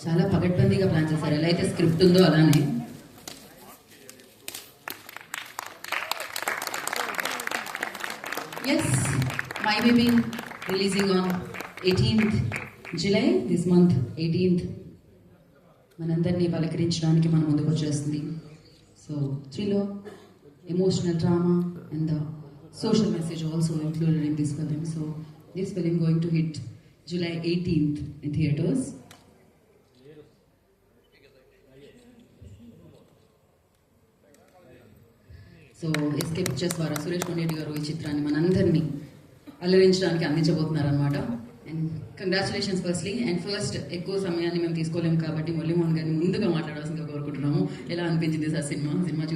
చాలా పగడ్బందీగా ప్లాన్ చేశారు. ఎలా అయితే స్క్రిప్ట్ ఉందో అలానే. Yes, my baby releasing on 18th July this month 18th. మనందరినీ పలకరించడానికి మన ముందుకు వచ్చేస్తుంది. So thriller, emotional drama and the social message also included in this film. So this film going to hit July 18th in theaters. So SK Pictures ద్వారా సురేష్ కొండేటి గారు ఈ చిత్రాన్ని మనందరినీ అలరించడానికి అందించబోతున్నారు అనమాట. And congratulations firstly. And first ఎక్కువ సమయాన్ని మేము తీసుకోలేము కాబట్టి మురళీమోహన్ గారిని ముందుగా మాట్లాడాల్సిందిగా కోరుకుంటున్నాము. ఎలా అనిపించింది సార్ సినిమా చూసి?